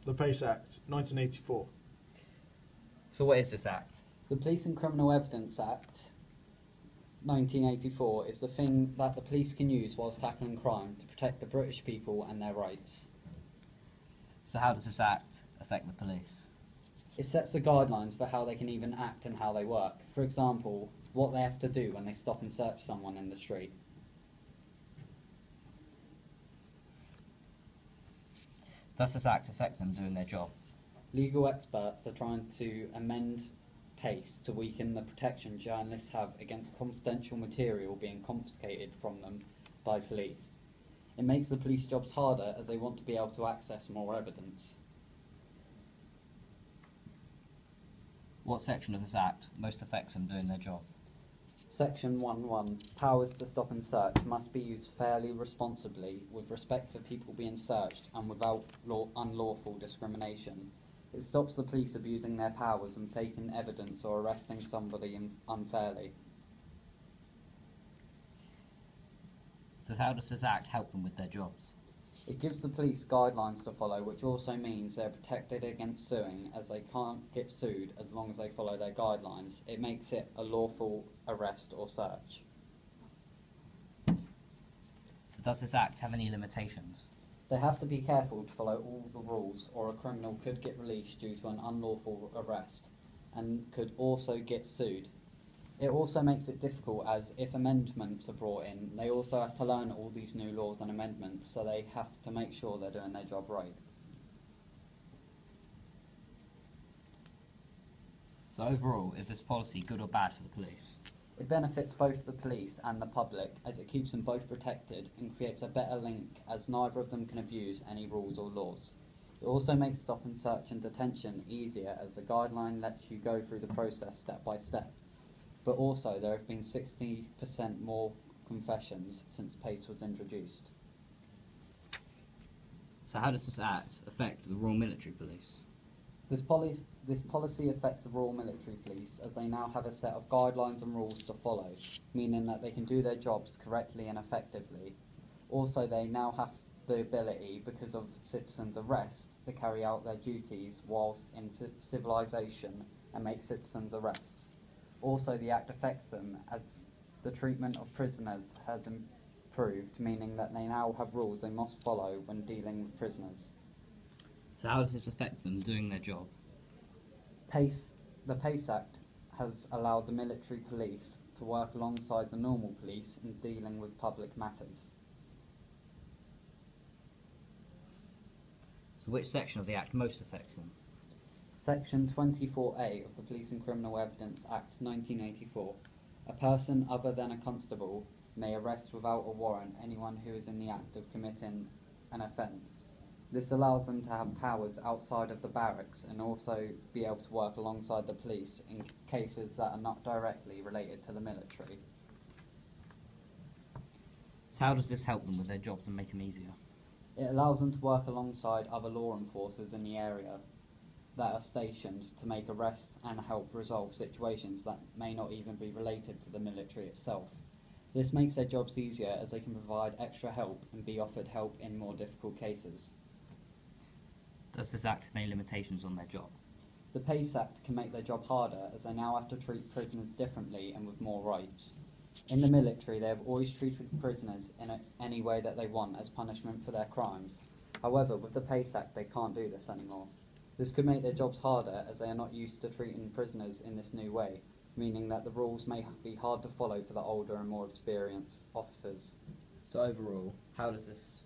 The Pace Act, 1984. So what is this act? The Police and Criminal Evidence Act 1984 is the thing that the police can use whilst tackling crime to protect the British people and their rights. So how does this act affect the police? It sets the guidelines for how they can even act and how they work. For example, what they have to do when they stop and search someone in the street. Does this act affect them doing their job? Legal experts are trying to amend PACE to weaken the protection journalists have against confidential material being confiscated from them by police. It makes the police jobs harder as they want to be able to access more evidence. What section of this act most affects them doing their job? Section 1.1, powers to stop and search must be used fairly responsibly with respect for people being searched and without unlawful discrimination. It stops the police abusing their powers and faking evidence or arresting somebody unfairly. So how does this act help them with their jobs? It gives the police guidelines to follow, which also means they're protected against suing, as they can't get sued as long as they follow their guidelines. It makes it a lawful arrest or search. Does this act have any limitations? They have to be careful to follow all the rules, or a criminal could get released due to an unlawful arrest and could also get sued. It also makes it difficult, as if amendments are brought in, they also have to learn all these new laws and amendments, so they have to make sure they're doing their job right. So overall, is this policy good or bad for the police? It benefits both the police and the public, as it keeps them both protected and creates a better link, as neither of them can abuse any rules or laws. It also makes stop and search and detention easier, as the guideline lets you go through the process step by step. But also there have been 60% more confessions since PACE was introduced. So how does this act affect the Royal Military Police? This policy affects the Royal Military Police, as they now have a set of guidelines and rules to follow, meaning that they can do their jobs correctly and effectively. Also, they now have the ability, because of citizens' arrest, to carry out their duties whilst in civilization and make citizens' arrests. Also, the Act affects them as the treatment of prisoners has improved, meaning that they now have rules they must follow when dealing with prisoners. So how does this affect them doing their job? The PACE Act has allowed the military police to work alongside the normal police in dealing with public matters. So which section of the act most affects them? Section 24A of the Police and Criminal Evidence Act 1984. A person other than a constable may arrest without a warrant anyone who is in the act of committing an offence. This allows them to have powers outside of the barracks and also be able to work alongside the police in cases that are not directly related to the military. So how does this help them with their jobs and make them easier? It allows them to work alongside other law enforcers in the area that are stationed to make arrests and help resolve situations that may not even be related to the military itself. This makes their jobs easier, as they can provide extra help and be offered help in more difficult cases. Does this act have any limitations on their job? The PACE Act can make their job harder, as they now have to treat prisoners differently and with more rights. In the military, they have always treated prisoners in any way that they want as punishment for their crimes. However, with the PACE Act, they can't do this anymore. This could make their jobs harder, as they are not used to treating prisoners in this new way, meaning that the rules may be hard to follow for the older and more experienced officers. So overall, how does this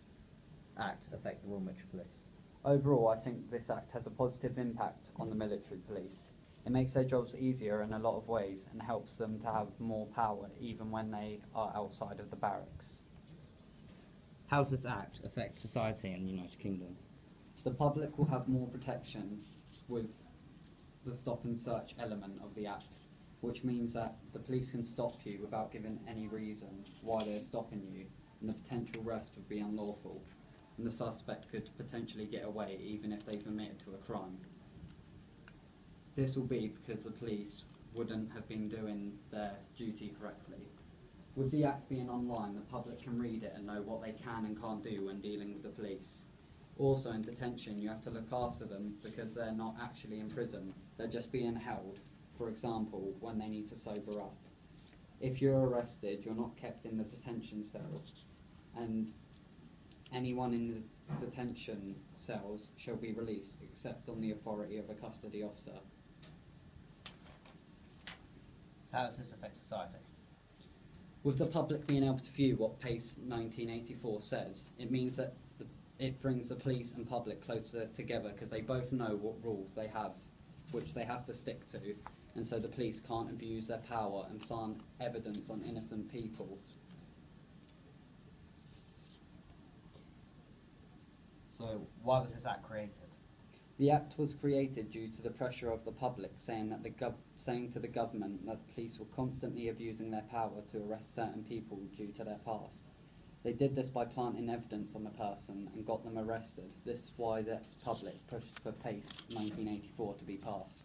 act affect the Royal Military Police? Overall, I think this act has a positive impact on the military police. It makes their jobs easier in a lot of ways and helps them to have more power even when they are outside of the barracks. How does this act affect society in the United Kingdom? The public will have more protection with the stop and search element of the act, which means that the police can stop you without giving any reason why they're stopping you, and the potential arrest would be unlawful, and the suspect could potentially get away even if they've admitted to a crime. This will be because the police wouldn't have been doing their duty correctly. With the act being online, the public can read it and know what they can and can't do when dealing with the police. Also, in detention, you have to look after them because they're not actually in prison. They're just being held, for example, when they need to sober up. If you're arrested, you're not kept in the detention cells, and anyone in the detention cells shall be released except on the authority of a custody officer. So how does this affect society? With the public being able to view what PACE 1984 says, it means that it brings the police and public closer together because they both know what rules they have, which they have to stick to, and so the police can't abuse their power and plant evidence on innocent people. So why was this act created? The Act was created due to the pressure of the public saying to the government that police were constantly abusing their power to arrest certain people due to their past. They did this by planting evidence on the person and got them arrested. This is why the public pushed for PACE 1984 to be passed.